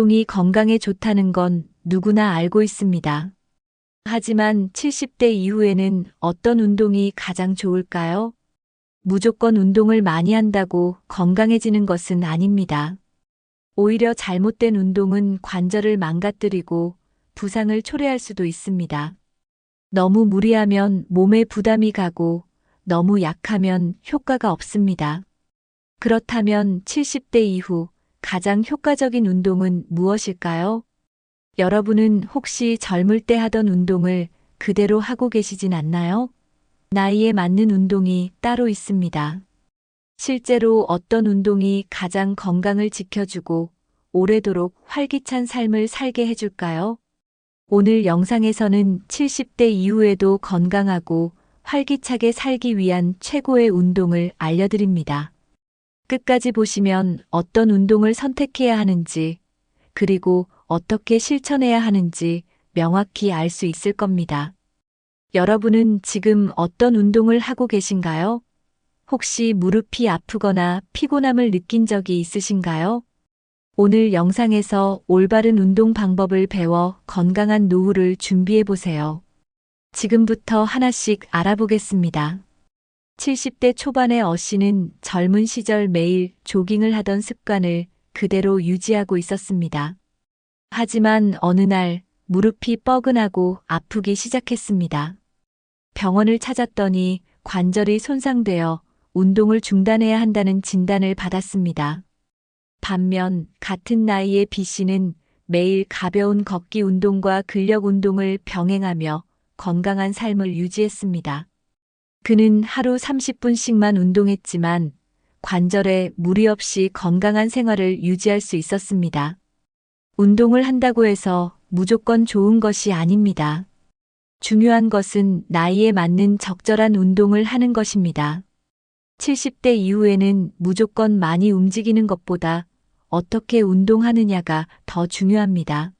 운동이 건강에 좋다는 건 누구나 알고 있습니다. 하지만 70대 이후에는 어떤 운동이 가장 좋을까요? 무조건 운동을 많이 한다고 건강해지는 것은 아닙니다. 오히려 잘못된 운동은 관절을 망가뜨리고 부상을 초래할 수도 있습니다. 너무 무리하면 몸에 부담이 가고 너무 약하면 효과가 없습니다. 그렇다면 70대 이후 가장 효과적인 운동은 무엇일까요? 여러분은 혹시 젊을 때 하던 운동을 그대로 하고 계시진 않나요? 나이에 맞는 운동이 따로 있습니다. 실제로 어떤 운동이 가장 건강을 지켜주고 오래도록 활기찬 삶을 살게 해줄까요? 오늘 영상에서는 70대 이후에도 건강하고 활기차게 살기 위한 최고의 운동을 알려드립니다. 끝까지 보시면 어떤 운동을 선택해야 하는지, 그리고 어떻게 실천해야 하는지 명확히 알 수 있을 겁니다. 여러분은 지금 어떤 운동을 하고 계신가요? 혹시 무릎이 아프거나 피곤함을 느낀 적이 있으신가요? 오늘 영상에서 올바른 운동 방법을 배워 건강한 노후를 준비해 보세요. 지금부터 하나씩 알아보겠습니다. 70대 초반의 씨는 젊은 시절 매일 조깅을 하던 습관을 그대로 유지하고 있었습니다. 하지만 어느 날 무릎이 뻐근하고 아프기 시작했습니다. 병원을 찾았더니 관절이 손상되어 운동을 중단해야 한다는 진단을 받았습니다. 반면 같은 나이의 B씨는 매일 가벼운 걷기 운동과 근력 운동을 병행하며 건강한 삶을 유지했습니다. 그는 하루 30분씩만 운동했지만 관절에 무리 없이 건강한 생활을 유지할 수 있었습니다. 운동을 한다고 해서 무조건 좋은 것이 아닙니다. 중요한 것은 나이에 맞는 적절한 운동을 하는 것입니다. 70대 이후에는 무조건 많이 움직이는 것보다 어떻게 운동하느냐가 더 중요합니다.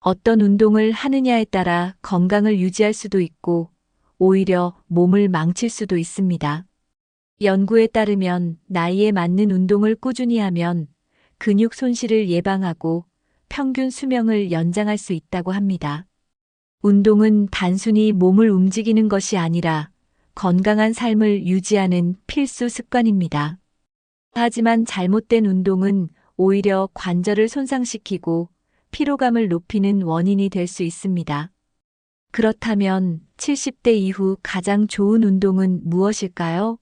어떤 운동을 하느냐에 따라 건강을 유지할 수도 있고 오히려 몸을 망칠 수도 있습니다. 연구에 따르면 나이에 맞는 운동을 꾸준히 하면 근육 손실을 예방하고 평균 수명을 연장할 수 있다고 합니다. 운동은 단순히 몸을 움직이는 것이 아니라 건강한 삶을 유지하는 필수 습관입니다. 하지만 잘못된 운동은 오히려 관절을 손상시키고 피로감을 높이는 원인이 될 수 있습니다. 그렇다면 70대 이후 가장 좋은 운동은 무엇일까요?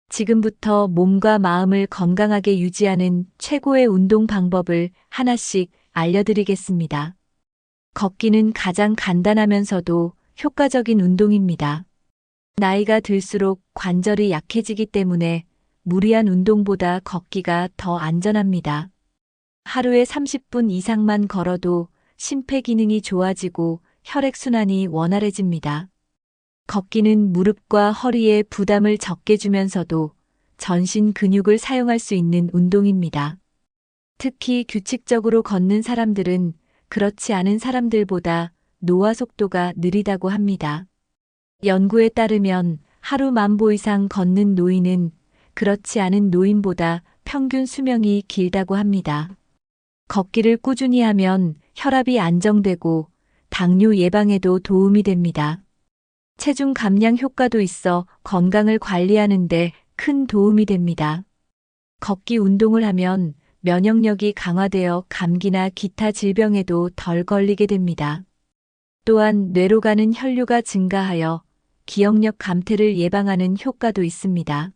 지금부터 몸과 마음을 건강하게 유지하는 최고의 운동 방법을 하나씩 알려드리겠습니다. 걷기는 가장 간단하면서도 효과적인 운동입니다. 나이가 들수록 관절이 약해지기 때문에 무리한 운동보다 걷기가 더 안전합니다. 하루에 30분 이상만 걸어도 심폐기능이 좋아지고 혈액순환이 원활해집니다. 걷기는 무릎과 허리에 부담을 적게 주면서도 전신 근육을 사용할 수 있는 운동입니다. 특히 규칙적으로 걷는 사람들은 그렇지 않은 사람들보다 노화 속도가 느리다고 합니다. 연구에 따르면 하루 10,000보 이상 걷는 노인은 그렇지 않은 노인보다 평균 수명이 길다고 합니다. 걷기를 꾸준히 하면 혈압이 안정되고 당뇨 예방에도 도움이 됩니다. 체중 감량 효과도 있어 건강을 관리하는 데 큰 도움이 됩니다. 걷기 운동을 하면 면역력이 강화되어 감기나 기타 질병에도 덜 걸리게 됩니다. 또한 뇌로 가는 혈류가 증가하여 기억력 감퇴를 예방하는 효과도 있습니다.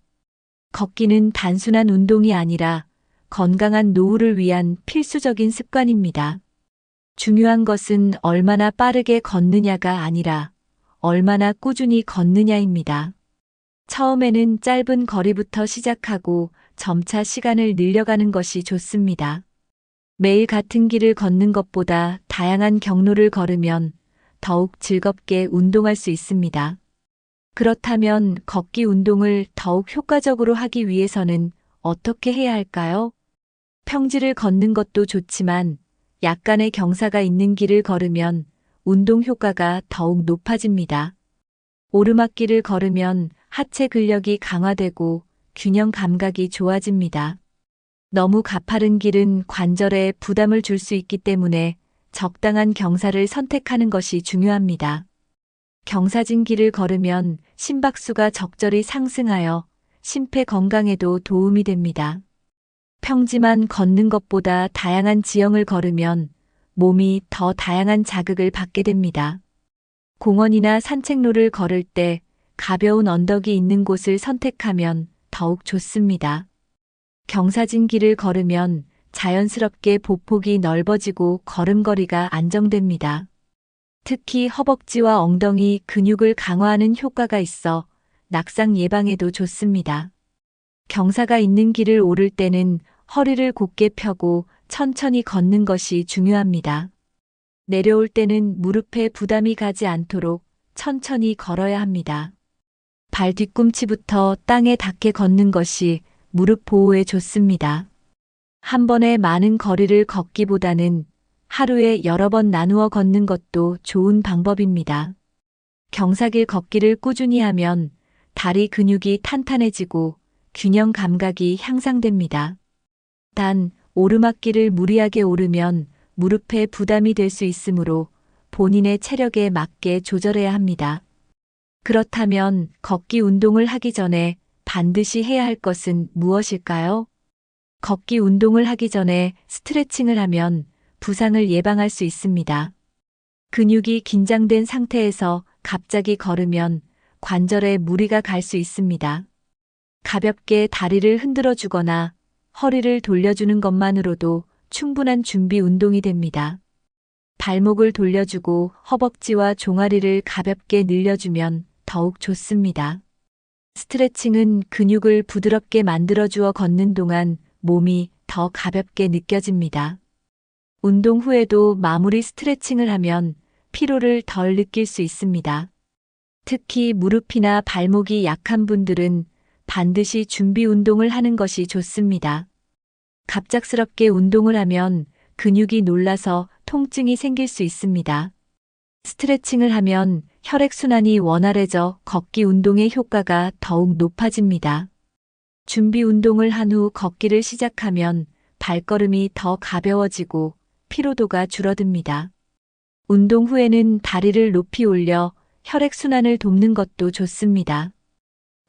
걷기는 단순한 운동이 아니라 건강한 노후를 위한 필수적인 습관입니다. 중요한 것은 얼마나 빠르게 걷느냐가 아니라 얼마나 꾸준히 걷느냐입니다. 처음에는 짧은 거리부터 시작하고 점차 시간을 늘려가는 것이 좋습니다. 매일 같은 길을 걷는 것보다 다양한 경로를 걸으면 더욱 즐겁게 운동할 수 있습니다. 그렇다면 걷기 운동을 더욱 효과적으로 하기 위해서는 어떻게 해야 할까요? 평지를 걷는 것도 좋지만 약간의 경사가 있는 길을 걸으면 운동 효과가 더욱 높아집니다. 오르막길을 걸으면 하체 근력이 강화되고 균형 감각이 좋아집니다. 너무 가파른 길은 관절에 부담을 줄 수 있기 때문에 적당한 경사를 선택하는 것이 중요합니다. 경사진 길을 걸으면 심박수가 적절히 상승하여 심폐 건강에도 도움이 됩니다. 평지만 걷는 것보다 다양한 지형을 걸으면 몸이 더 다양한 자극을 받게 됩니다. 공원이나 산책로를 걸을 때 가벼운 언덕이 있는 곳을 선택하면 더욱 좋습니다. 경사진 길을 걸으면 자연스럽게 보폭이 넓어지고 걸음걸이가 안정됩니다. 특히 허벅지와 엉덩이 근육을 강화하는 효과가 있어 낙상 예방에도 좋습니다. 경사가 있는 길을 오를 때는 허리를 곧게 펴고 천천히 걷는 것이 중요합니다. 내려올 때는 무릎에 부담이 가지 않도록 천천히 걸어야 합니다. 발 뒤꿈치부터 땅에 닿게 걷는 것이 무릎 보호에 좋습니다. 한 번에 많은 거리를 걷기보다는 하루에 여러 번 나누어 걷는 것도 좋은 방법입니다. 경사길 걷기를 꾸준히 하면 다리 근육이 탄탄해지고 균형 감각이 향상됩니다. 단, 오르막길을 무리하게 오르면 무릎에 부담이 될 수 있으므로 본인의 체력에 맞게 조절해야 합니다. 그렇다면 걷기 운동을 하기 전에 반드시 해야 할 것은 무엇일까요? 걷기 운동을 하기 전에 스트레칭을 하면 부상을 예방할 수 있습니다. 근육이 긴장된 상태에서 갑자기 걸으면 관절에 무리가 갈 수 있습니다. 가볍게 다리를 흔들어 주거나 허리를 돌려주는 것만으로도 충분한 준비 운동이 됩니다. 발목을 돌려주고 허벅지와 종아리를 가볍게 늘려주면 더욱 좋습니다. 스트레칭은 근육을 부드럽게 만들어주어 걷는 동안 몸이 더 가볍게 느껴집니다. 운동 후에도 마무리 스트레칭을 하면 피로를 덜 느낄 수 있습니다. 특히 무릎이나 발목이 약한 분들은 반드시 준비 운동을 하는 것이 좋습니다. 갑작스럽게 운동을 하면 근육이 놀라서 통증이 생길 수 있습니다. 스트레칭을 하면 혈액순환이 원활해져 걷기 운동의 효과가 더욱 높아집니다. 준비 운동을 한 후 걷기를 시작하면 발걸음이 더 가벼워지고 피로도가 줄어듭니다. 운동 후에는 다리를 높이 올려 혈액순환을 돕는 것도 좋습니다.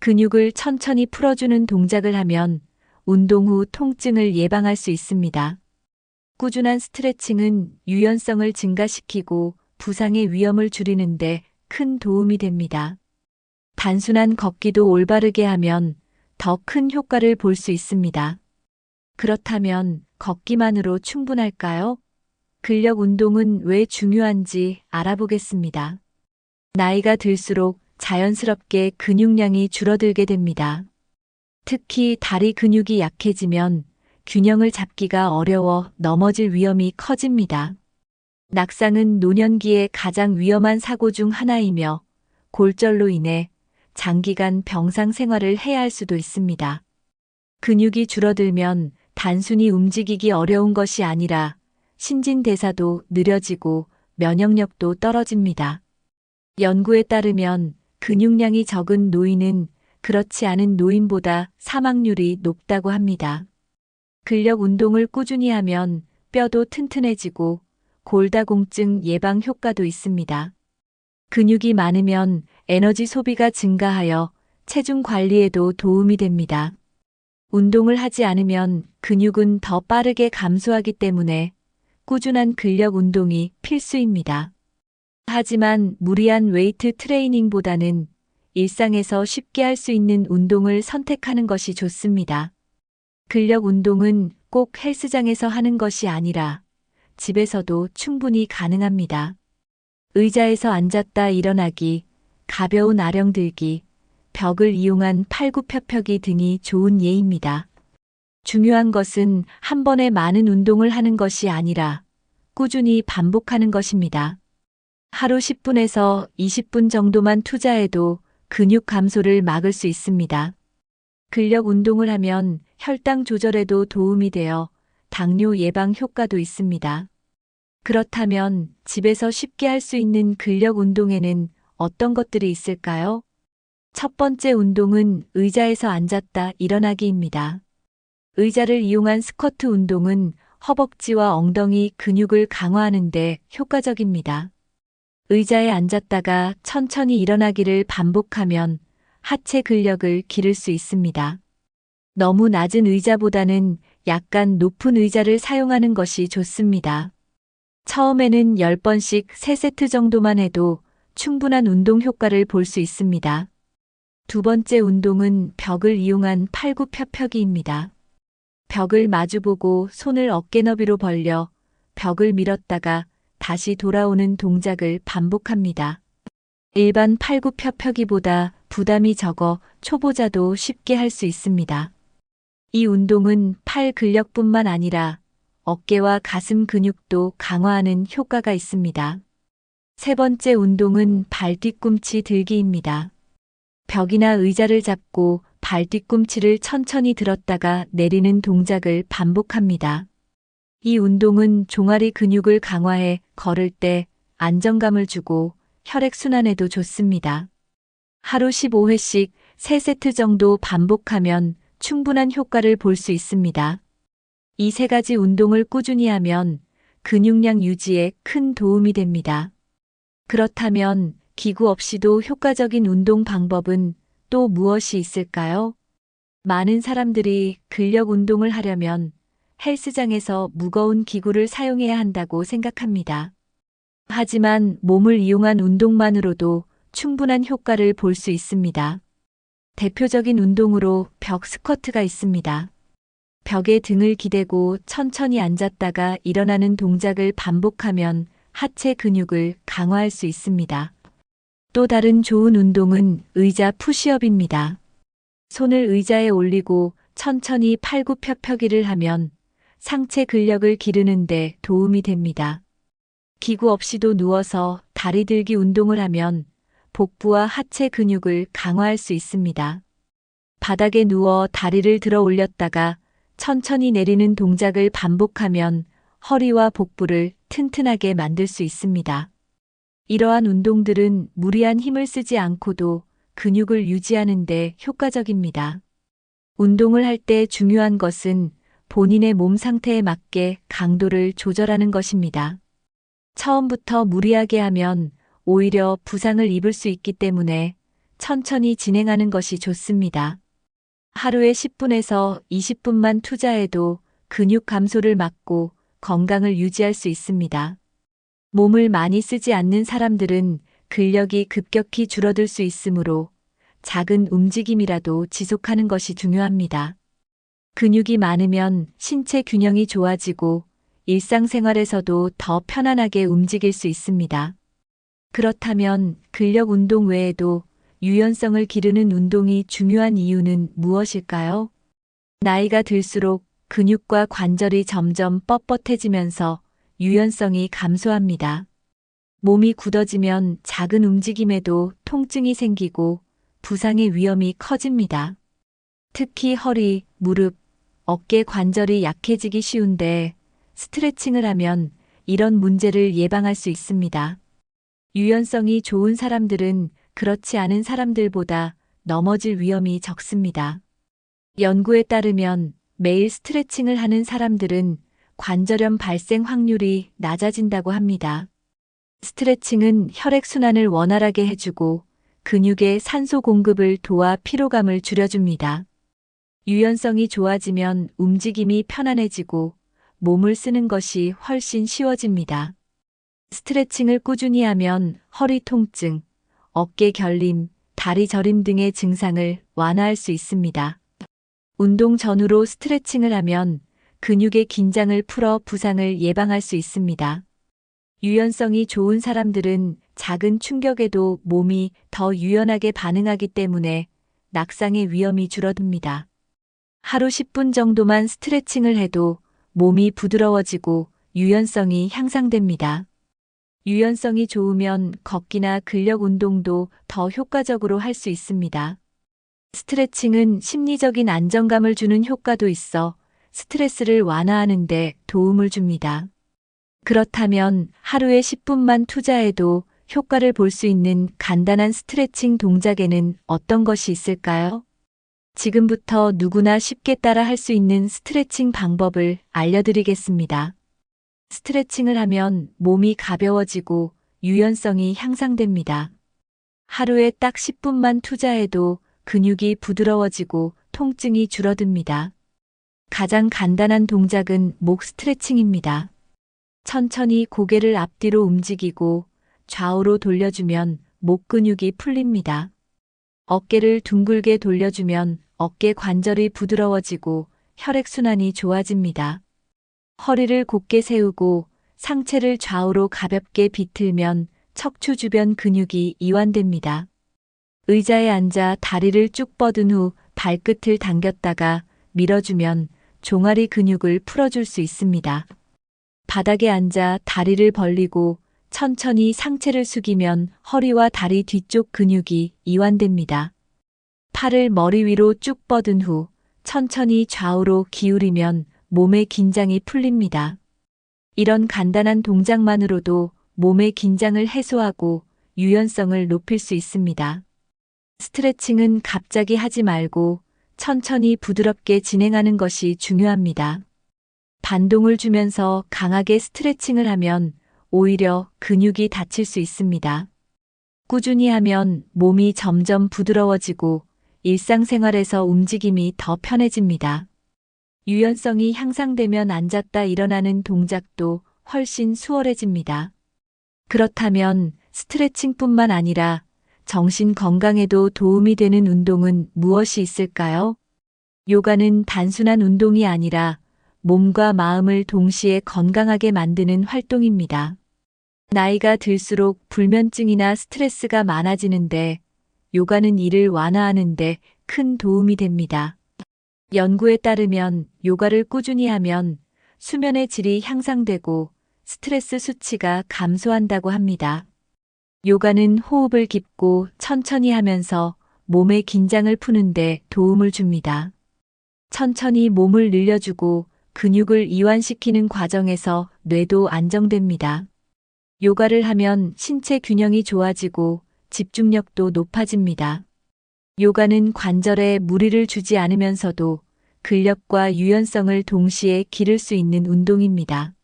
근육을 천천히 풀어주는 동작을 하면 운동 후 통증을 예방할 수 있습니다. 꾸준한 스트레칭은 유연성을 증가시키고 부상의 위험을 줄이는데 큰 도움이 됩니다. 단순한 걷기도 올바르게 하면 더 큰 효과를 볼 수 있습니다. 그렇다면 걷기만으로 충분할까요? 근력 운동은 왜 중요한지 알아보겠습니다. 나이가 들수록 자연스럽게 근육량이 줄어들게 됩니다. 특히 다리 근육이 약해지면 균형을 잡기가 어려워 넘어질 위험이 커집니다. 낙상은 노년기의 가장 위험한 사고 중 하나이며 골절로 인해 장기간 병상 생활을 해야 할 수도 있습니다. 근육이 줄어들면 단순히 움직이기 어려운 것이 아니라 신진대사도 느려지고 면역력도 떨어집니다. 연구에 따르면 근육량이 적은 노인은 그렇지 않은 노인보다 사망률이 높다고 합니다. 근력 운동을 꾸준히 하면 뼈도 튼튼해지고 골다공증 예방 효과도 있습니다. 근육이 많으면 에너지 소비가 증가하여 체중 관리에도 도움이 됩니다. 운동을 하지 않으면 근육은 더 빠르게 감소하기 때문에 꾸준한 근력 운동이 필수입니다. 하지만 무리한 웨이트 트레이닝보다는 일상에서 쉽게 할 수 있는 운동을 선택하는 것이 좋습니다. 근력 운동은 꼭 헬스장에서 하는 것이 아니라 집에서도 충분히 가능합니다. 의자에서 앉았다 일어나기, 가벼운 아령 들기, 벽을 이용한 팔굽혀펴기 등이 좋은 예입니다. 중요한 것은 한 번에 많은 운동을 하는 것이 아니라 꾸준히 반복하는 것입니다. 하루 10분에서 20분 정도만 투자해도 근육 감소를 막을 수 있습니다. 근력 운동을 하면 혈당 조절에도 도움이 되어 당뇨 예방 효과도 있습니다. 그렇다면 집에서 쉽게 할 수 있는 근력 운동에는 어떤 것들이 있을까요? 첫 번째 운동은 의자에서 앉았다 일어나기입니다. 의자를 이용한 스쿼트 운동은 허벅지와 엉덩이 근육을 강화하는 데 효과적입니다. 의자에 앉았다가 천천히 일어나기를 반복하면 하체 근력을 기를 수 있습니다. 너무 낮은 의자보다는 약간 높은 의자를 사용하는 것이 좋습니다. 처음에는 10번씩 3세트 정도만 해도 충분한 운동 효과를 볼 수 있습니다. 두 번째 운동은 벽을 이용한 팔굽혀펴기입니다. 벽을 마주보고 손을 어깨 너비로 벌려 벽을 밀었다가 다시 돌아오는 동작을 반복합니다. 일반 팔굽혀펴기보다 부담이 적어 초보자도 쉽게 할 수 있습니다. 이 운동은 팔 근력뿐만 아니라 어깨와 가슴 근육도 강화하는 효과가 있습니다. 세 번째 운동은 발 뒤꿈치 들기입니다. 벽이나 의자를 잡고 발 뒤꿈치를 천천히 들었다가 내리는 동작을 반복합니다. 이 운동은 종아리 근육을 강화해 걸을 때 안정감을 주고 혈액순환에도 좋습니다. 하루 15회씩 3세트 정도 반복하면 충분한 효과를 볼 수 있습니다. 이 3가지 운동을 꾸준히 하면 근육량 유지에 큰 도움이 됩니다. 그렇다면 기구 없이도 효과적인 운동 방법은 또 무엇이 있을까요? 많은 사람들이 근력 운동을 하려면 헬스장에서 무거운 기구를 사용해야 한다고 생각합니다. 하지만 몸을 이용한 운동만으로도 충분한 효과를 볼 수 있습니다. 대표적인 운동으로 벽 스쿼트가 있습니다. 벽에 등을 기대고 천천히 앉았다가 일어나는 동작을 반복하면 하체 근육을 강화할 수 있습니다. 또 다른 좋은 운동은 의자 푸시업입니다. 손을 의자에 올리고 천천히 팔굽혀펴기를 하면 상체 근력을 기르는 데 도움이 됩니다. 기구 없이도 누워서 다리 들기 운동을 하면 복부와 하체 근육을 강화할 수 있습니다. 바닥에 누워 다리를 들어 올렸다가 천천히 내리는 동작을 반복하면 허리와 복부를 튼튼하게 만들 수 있습니다. 이러한 운동들은 무리한 힘을 쓰지 않고도 근육을 유지하는 데 효과적입니다. 운동을 할 때 중요한 것은 본인의 몸 상태에 맞게 강도를 조절하는 것입니다. 처음부터 무리하게 하면 오히려 부상을 입을 수 있기 때문에 천천히 진행하는 것이 좋습니다. 하루에 10분에서 20분만 투자해도 근육 감소를 막고 건강을 유지할 수 있습니다. 몸을 많이 쓰지 않는 사람들은 근력이 급격히 줄어들 수 있으므로 작은 움직임이라도 지속하는 것이 중요합니다. 근육이 많으면 신체 균형이 좋아지고 일상생활에서도 더 편안하게 움직일 수 있습니다. 그렇다면 근력 운동 외에도 유연성을 기르는 운동이 중요한 이유는 무엇일까요? 나이가 들수록 근육과 관절이 점점 뻣뻣해지면서 유연성이 감소합니다. 몸이 굳어지면 작은 움직임에도 통증이 생기고 부상의 위험이 커집니다. 특히 허리, 무릎, 어깨 관절이 약해지기 쉬운데 스트레칭을 하면 이런 문제를 예방할 수 있습니다. 유연성이 좋은 사람들은 그렇지 않은 사람들보다 넘어질 위험이 적습니다. 연구에 따르면 매일 스트레칭을 하는 사람들은 관절염 발생 확률이 낮아진다고 합니다. 스트레칭은 혈액순환을 원활하게 해주고 근육의 산소 공급을 도와 피로감을 줄여줍니다. 유연성이 좋아지면 움직임이 편안해지고 몸을 쓰는 것이 훨씬 쉬워집니다. 스트레칭을 꾸준히 하면 허리 통증, 어깨 결림, 다리 저림 등의 증상을 완화할 수 있습니다. 운동 전후로 스트레칭을 하면 근육의 긴장을 풀어 부상을 예방할 수 있습니다. 유연성이 좋은 사람들은 작은 충격에도 몸이 더 유연하게 반응하기 때문에 낙상의 위험이 줄어듭니다. 하루 10분 정도만 스트레칭을 해도 몸이 부드러워지고 유연성이 향상됩니다. 유연성이 좋으면 걷기나 근력 운동도 더 효과적으로 할 수 있습니다. 스트레칭은 심리적인 안정감을 주는 효과도 있어 스트레스를 완화하는 데 도움을 줍니다. 그렇다면 하루에 10분만 투자해도 효과를 볼 수 있는 간단한 스트레칭 동작에는 어떤 것이 있을까요? 지금부터 누구나 쉽게 따라 할 수 있는 스트레칭 방법을 알려드리겠습니다. 스트레칭을 하면 몸이 가벼워지고 유연성이 향상됩니다. 하루에 딱 10분만 투자해도 근육이 부드러워지고 통증이 줄어듭니다. 가장 간단한 동작은 목 스트레칭입니다. 천천히 고개를 앞뒤로 움직이고 좌우로 돌려주면 목 근육이 풀립니다. 어깨를 둥글게 돌려주면 어깨 관절이 부드러워지고 혈액순환이 좋아집니다. 허리를 곧게 세우고 상체를 좌우로 가볍게 비틀면 척추 주변 근육이 이완됩니다. 의자에 앉아 다리를 쭉 뻗은 후 발끝을 당겼다가 밀어주면 종아리 근육을 풀어줄 수 있습니다. 바닥에 앉아 다리를 벌리고 천천히 상체를 숙이면 허리와 다리 뒤쪽 근육이 이완됩니다. 팔을 머리 위로 쭉 뻗은 후 천천히 좌우로 기울이면 몸의 긴장이 풀립니다. 이런 간단한 동작만으로도 몸의 긴장을 해소하고 유연성을 높일 수 있습니다. 스트레칭은 갑자기 하지 말고 천천히 부드럽게 진행하는 것이 중요합니다. 반동을 주면서 강하게 스트레칭을 하면 오히려 근육이 다칠 수 있습니다. 꾸준히 하면 몸이 점점 부드러워지고 일상생활에서 움직임이 더 편해집니다. 유연성이 향상되면 앉았다 일어나는 동작도 훨씬 수월해집니다. 그렇다면 스트레칭뿐만 아니라 정신 건강에도 도움이 되는 운동은 무엇이 있을까요? 요가는 단순한 운동이 아니라 몸과 마음을 동시에 건강하게 만드는 활동입니다. 나이가 들수록 불면증이나 스트레스가 많아지는데 요가는 이를 완화하는데 큰 도움이 됩니다. 연구에 따르면 요가를 꾸준히 하면 수면의 질이 향상되고 스트레스 수치가 감소한다고 합니다. 요가는 호흡을 깊고 천천히 하면서 몸의 긴장을 푸는데 도움을 줍니다. 천천히 몸을 늘려주고 근육을 이완시키는 과정에서 뇌도 안정됩니다. 요가를 하면 신체 균형이 좋아지고 집중력도 높아집니다. 요가는 관절에 무리를 주지 않으면서도 근력과 유연성을 동시에 기를 수 있는 운동입니다.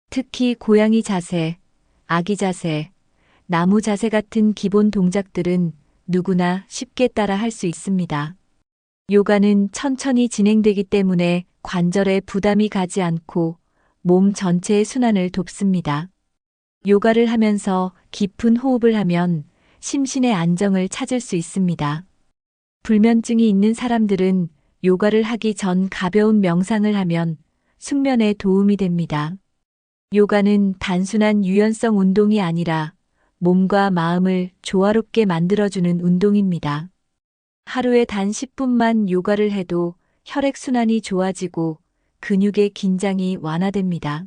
특히 고양이 자세, 아기 자세, 나무 자세 같은 기본 동작들은 누구나 쉽게 따라 할 수 있습니다. 요가는 천천히 진행되기 때문에 관절에 부담이 가지 않고 몸 전체의 순환을 돕습니다. 요가를 하면서 깊은 호흡을 하면 심신의 안정을 찾을 수 있습니다. 불면증이 있는 사람들은 요가를 하기 전 가벼운 명상을 하면 숙면에 도움이 됩니다. 요가는 단순한 유연성 운동이 아니라 몸과 마음을 조화롭게 만들어주는 운동입니다. 하루에 단 10분만 요가를 해도 혈액순환이 좋아지고 근육의 긴장이 완화됩니다.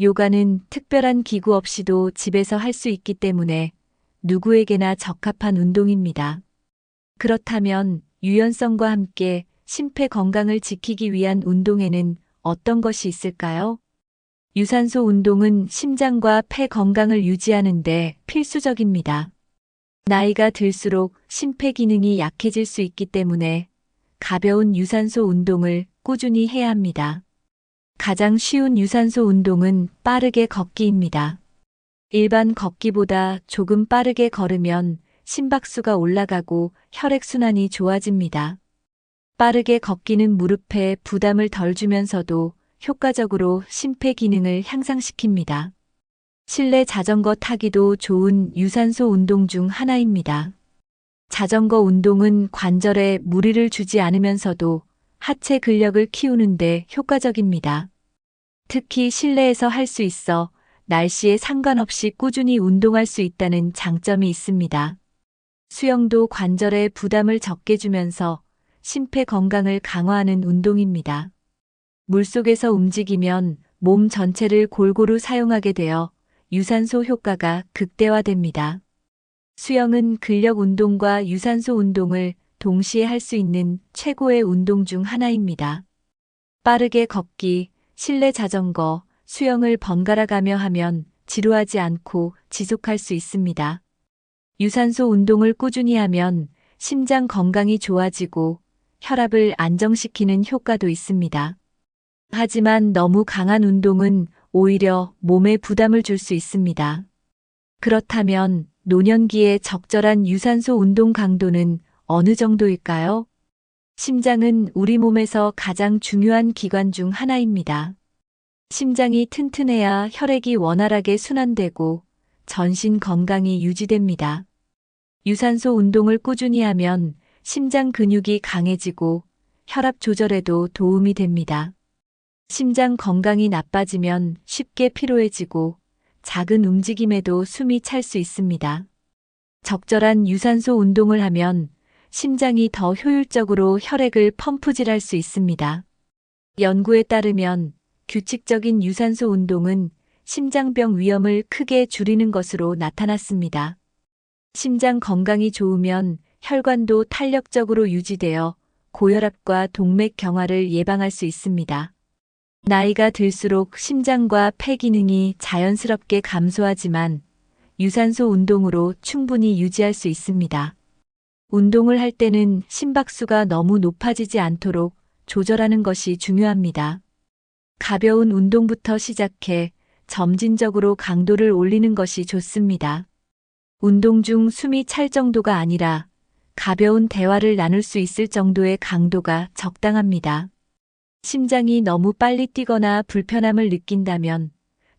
요가는 특별한 기구 없이도 집에서 할 수 있기 때문에 누구에게나 적합한 운동입니다. 그렇다면 유연성과 함께 심폐 건강을 지키기 위한 운동에는 어떤 것이 있을까요? 유산소 운동은 심장과 폐 건강을 유지하는 데 필수적입니다. 나이가 들수록 심폐 기능이 약해질 수 있기 때문에 가벼운 유산소 운동을 꾸준히 해야 합니다. 가장 쉬운 유산소 운동은 빠르게 걷기입니다. 일반 걷기보다 조금 빠르게 걸으면 심박수가 올라가고 혈액순환이 좋아집니다. 빠르게 걷기는 무릎에 부담을 덜 주면서도 효과적으로 심폐 기능을 향상시킵니다. 실내 자전거 타기도 좋은 유산소 운동 중 하나입니다. 자전거 운동은 관절에 무리를 주지 않으면서도 하체 근력을 키우는데 효과적입니다. 특히 실내에서 할 수 있어 날씨에 상관없이 꾸준히 운동할 수 있다는 장점이 있습니다. 수영도 관절에 부담을 적게 주면서 심폐 건강을 강화하는 운동입니다. 물속에서 움직이면 몸 전체를 골고루 사용하게 되어 유산소 효과가 극대화됩니다. 수영은 근력 운동과 유산소 운동을 동시에 할 수 있는 최고의 운동 중 하나입니다. 빠르게 걷기, 실내 자전거, 수영을 번갈아 가며 하면 지루하지 않고 지속할 수 있습니다. 유산소 운동을 꾸준히 하면 심장 건강이 좋아지고 혈압을 안정시키는 효과도 있습니다. 하지만 너무 강한 운동은 오히려 몸에 부담을 줄 수 있습니다. 그렇다면 노년기에 적절한 유산소 운동 강도는 어느 정도일까요? 심장은 우리 몸에서 가장 중요한 기관 중 하나입니다. 심장이 튼튼해야 혈액이 원활하게 순환되고 전신 건강이 유지됩니다. 유산소 운동을 꾸준히 하면 심장 근육이 강해지고 혈압 조절에도 도움이 됩니다. 심장 건강이 나빠지면 쉽게 피로해지고 작은 움직임에도 숨이 찰 수 있습니다. 적절한 유산소 운동을 하면 심장이 더 효율적으로 혈액을 펌프질할 수 있습니다. 연구에 따르면 규칙적인 유산소 운동은 심장병 위험을 크게 줄이는 것으로 나타났습니다. 심장 건강이 좋으면 혈관도 탄력적으로 유지되어 고혈압과 동맥 경화를 예방할 수 있습니다. 나이가 들수록 심장과 폐 기능이 자연스럽게 감소하지만 유산소 운동으로 충분히 유지할 수 있습니다. 운동을 할 때는 심박수가 너무 높아지지 않도록 조절하는 것이 중요합니다. 가벼운 운동부터 시작해 점진적으로 강도를 올리는 것이 좋습니다. 운동 중 숨이 찰 정도가 아니라 가벼운 대화를 나눌 수 있을 정도의 강도가 적당합니다. 심장이 너무 빨리 뛰거나 불편함을 느낀다면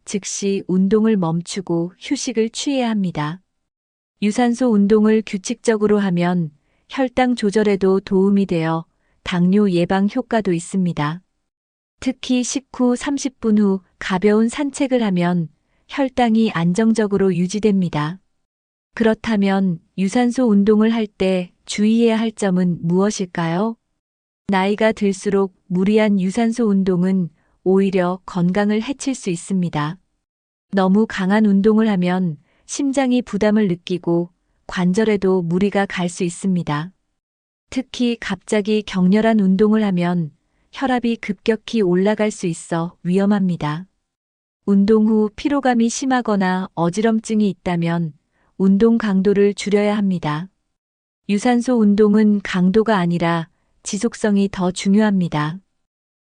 즉시 운동을 멈추고 휴식을 취해야 합니다. 유산소 운동을 규칙적으로 하면 혈당 조절에도 도움이 되어 당뇨 예방 효과도 있습니다. 특히 식후 30분 후 가벼운 산책을 하면 혈당이 안정적으로 유지됩니다. 그렇다면 유산소 운동을 할 때 주의해야 할 점은 무엇일까요? 나이가 들수록 무리한 유산소 운동은 오히려 건강을 해칠 수 있습니다. 너무 강한 운동을 하면 심장이 부담을 느끼고 관절에도 무리가 갈 수 있습니다. 특히 갑자기 격렬한 운동을 하면 혈압이 급격히 올라갈 수 있어 위험합니다. 운동 후 피로감이 심하거나 어지럼증이 있다면 운동 강도를 줄여야 합니다. 유산소 운동은 강도가 아니라 지속성이 더 중요합니다.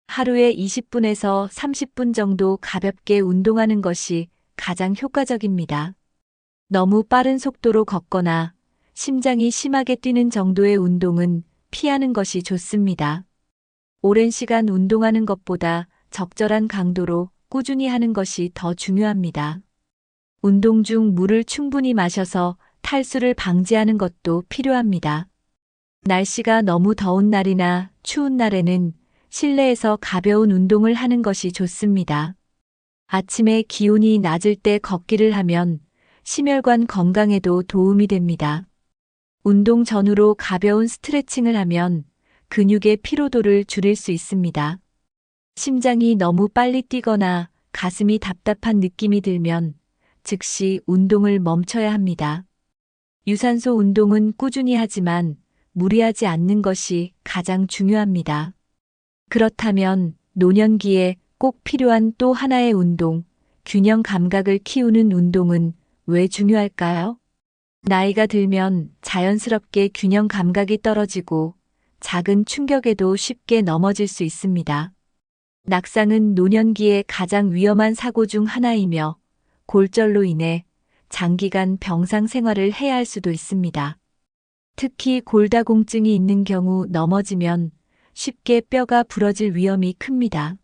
하루에 20분에서 30분 정도 가볍게 운동하는 것이 가장 효과적입니다. 너무 빠른 속도로 걷거나 심장이 심하게 뛰는 정도의 운동은 피하는 것이 좋습니다. 오랜 시간 운동하는 것보다 적절한 강도로 꾸준히 하는 것이 더 중요합니다. 운동 중 물을 충분히 마셔서 탈수를 방지하는 것도 필요합니다. 날씨가 너무 더운 날이나 추운 날에는 실내에서 가벼운 운동을 하는 것이 좋습니다. 아침에 기온이 낮을 때 걷기를 하면 심혈관 건강에도 도움이 됩니다. 운동 전후로 가벼운 스트레칭을 하면 근육의 피로도를 줄일 수 있습니다. 심장이 너무 빨리 뛰거나 가슴이 답답한 느낌이 들면 즉시 운동을 멈춰야 합니다. 유산소 운동은 꾸준히 하지만 무리하지 않는 것이 가장 중요합니다. 그렇다면 노년기에 꼭 필요한 또 하나의 운동, 균형 감각을 키우는 운동은 왜 중요할까요? 나이가 들면 자연스럽게 균형 감각이 떨어지고 작은 충격에도 쉽게 넘어질 수 있습니다. 낙상은 노년기의 가장 위험한 사고 중 하나이며 골절로 인해 장기간 병상 생활을 해야 할 수도 있습니다. 특히 골다공증이 있는 경우 넘어지면 쉽게 뼈가 부러질 위험이 큽니다.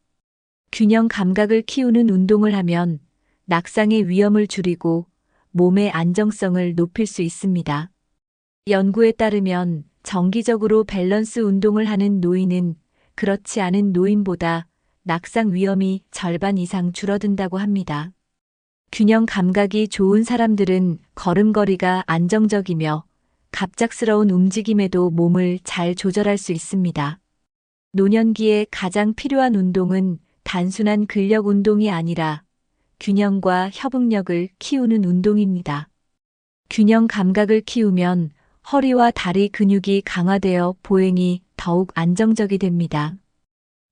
균형 감각을 키우는 운동을 하면 낙상의 위험을 줄이고 몸의 안정성을 높일 수 있습니다. 연구에 따르면 정기적으로 밸런스 운동을 하는 노인은 그렇지 않은 노인보다 낙상 위험이 절반 이상 줄어든다고 합니다. 균형 감각이 좋은 사람들은 걸음걸이가 안정적이며 갑작스러운 움직임에도 몸을 잘 조절할 수 있습니다. 노년기에 가장 필요한 운동은 단순한 근력 운동이 아니라 균형과 협응력을 키우는 운동입니다. 균형 감각을 키우면 허리와 다리 근육이 강화되어 보행이 더욱 안정적이 됩니다.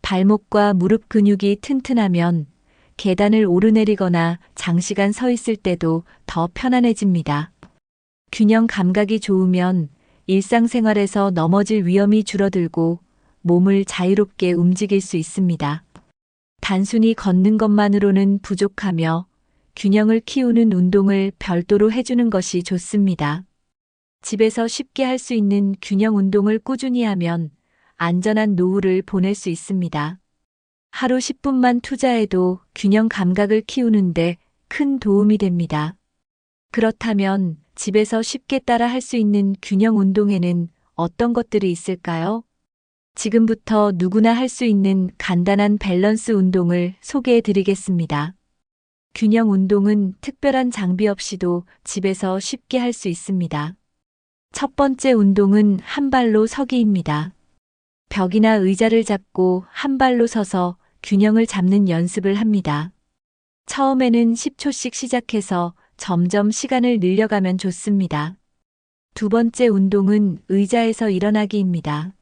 발목과 무릎 근육이 튼튼하면 계단을 오르내리거나 장시간 서 있을 때도 더 편안해집니다. 균형 감각이 좋으면 일상생활에서 넘어질 위험이 줄어들고 몸을 자유롭게 움직일 수 있습니다. 단순히 걷는 것만으로는 부족하며 균형을 키우는 운동을 별도로 해주는 것이 좋습니다. 집에서 쉽게 할 수 있는 균형 운동을 꾸준히 하면 안전한 노후를 보낼 수 있습니다. 하루 10분만 투자해도 균형 감각을 키우는데 큰 도움이 됩니다. 그렇다면 집에서 쉽게 따라 할 수 있는 균형 운동에는 어떤 것들이 있을까요? 지금부터 누구나 할 수 있는 간단한 밸런스 운동을 소개해 드리겠습니다. 균형 운동은 특별한 장비 없이도 집에서 쉽게 할 수 있습니다. 첫 번째 운동은 한 발로 서기입니다. 벽이나 의자를 잡고 한 발로 서서 균형을 잡는 연습을 합니다. 처음에는 10초씩 시작해서 점점 시간을 늘려가면 좋습니다. 두 번째 운동은 의자에서 일어나기입니다.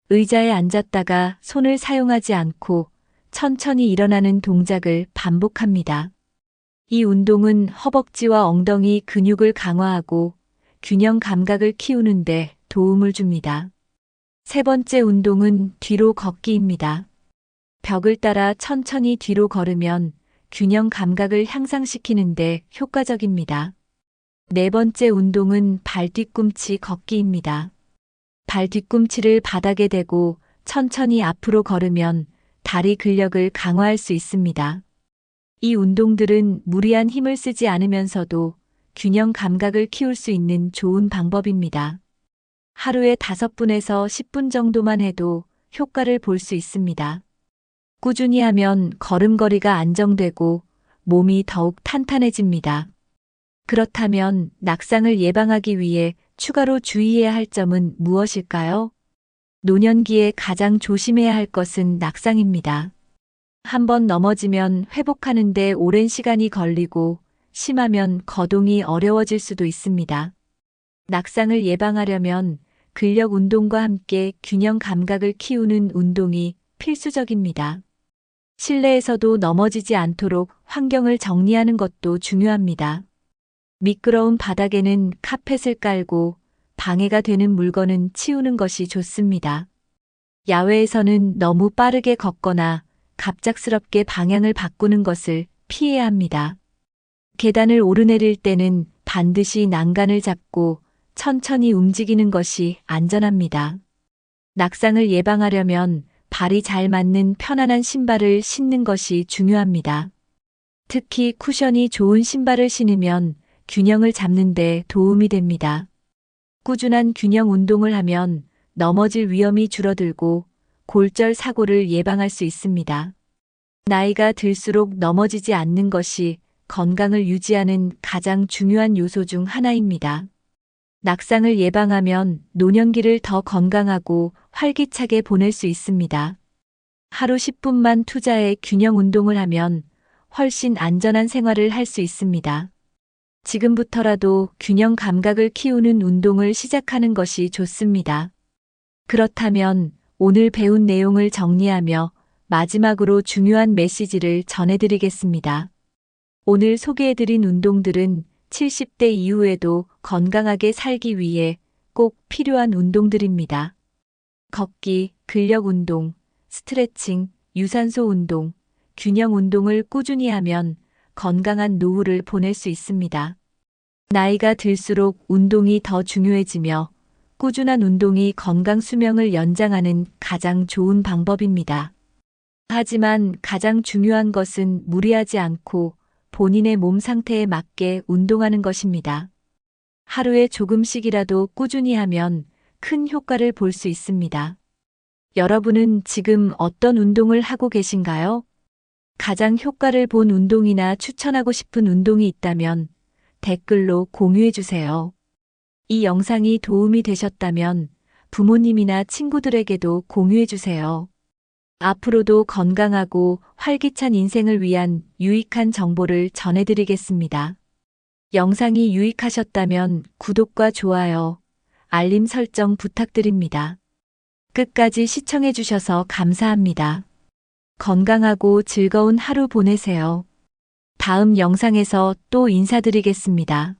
의자에 앉았다가 손을 사용하지 않고 천천히 일어나는 동작을 반복합니다. 이 운동은 허벅지와 엉덩이 근육을 강화하고 균형 감각을 키우는데 도움을 줍니다. 세 번째 운동은 뒤로 걷기입니다. 벽을 따라 천천히 뒤로 걸으면 균형 감각을 향상시키는데 효과적입니다. 네 번째 운동은 발 뒤꿈치 걷기입니다. 발 뒤꿈치를 바닥에 대고 천천히 앞으로 걸으면 다리 근력을 강화할 수 있습니다. 이 운동들은 무리한 힘을 쓰지 않으면서도 균형 감각을 키울 수 있는 좋은 방법입니다. 하루에 5분에서 10분 정도만 해도 효과를 볼 수 있습니다. 꾸준히 하면 걸음걸이가 안정되고 몸이 더욱 탄탄해집니다. 그렇다면 낙상을 예방하기 위해 추가로 주의해야 할 점은 무엇일까요? 노년기에 가장 조심해야 할 것은 낙상입니다. 한번 넘어지면 회복하는데 오랜 시간이 걸리고 심하면 거동이 어려워질 수도 있습니다. 낙상을 예방하려면 근력 운동과 함께 균형 감각을 키우는 운동이 필수적입니다. 실내에서도 넘어지지 않도록 환경을 정리하는 것도 중요합니다. 미끄러운 바닥에는 카펫을 깔고 방해가 되는 물건은 치우는 것이 좋습니다. 야외에서는 너무 빠르게 걷거나 갑작스럽게 방향을 바꾸는 것을 피해야 합니다. 계단을 오르내릴 때는 반드시 난간을 잡고 천천히 움직이는 것이 안전합니다. 낙상을 예방하려면 발이 잘 맞는 편안한 신발을 신는 것이 중요합니다. 특히 쿠션이 좋은 신발을 신으면 균형을 잡는 데 도움이 됩니다. 꾸준한 균형 운동을 하면 넘어질 위험이 줄어들고 골절 사고를 예방할 수 있습니다. 나이가 들수록 넘어지지 않는 것이 건강을 유지하는 가장 중요한 요소 중 하나입니다. 낙상을 예방하면 노년기를 더 건강하고 활기차게 보낼 수 있습니다. 하루 10분만 투자해 균형 운동을 하면 훨씬 안전한 생활을 할 수 있습니다. 지금부터라도 균형 감각을 키우는 운동을 시작하는 것이 좋습니다. 그렇다면 오늘 배운 내용을 정리하며 마지막으로 중요한 메시지를 전해드리겠습니다. 오늘 소개해드린 운동들은 70대 이후에도 건강하게 살기 위해 꼭 필요한 운동들입니다. 걷기, 근력 운동, 스트레칭, 유산소 운동, 균형 운동을 꾸준히 하면 건강한 노후를 보낼 수 있습니다. 나이가 들수록 운동이 더 중요해지며 꾸준한 운동이 건강 수명을 연장하는 가장 좋은 방법입니다. 하지만 가장 중요한 것은 무리하지 않고 본인의 몸 상태에 맞게 운동하는 것입니다. 하루에 조금씩이라도 꾸준히 하면 큰 효과를 볼 수 있습니다. 여러분은 지금 어떤 운동을 하고 계신가요? 가장 효과를 본 운동이나 추천하고 싶은 운동이 있다면 댓글로 공유해 주세요. 이 영상이 도움이 되셨다면 부모님이나 친구들에게도 공유해 주세요. 앞으로도 건강하고 활기찬 인생을 위한 유익한 정보를 전해드리겠습니다. 영상이 유익하셨다면 구독과 좋아요, 알림 설정 부탁드립니다. 끝까지 시청해 주셔서 감사합니다. 건강하고 즐거운 하루 보내세요. 다음 영상에서 또 인사드리겠습니다.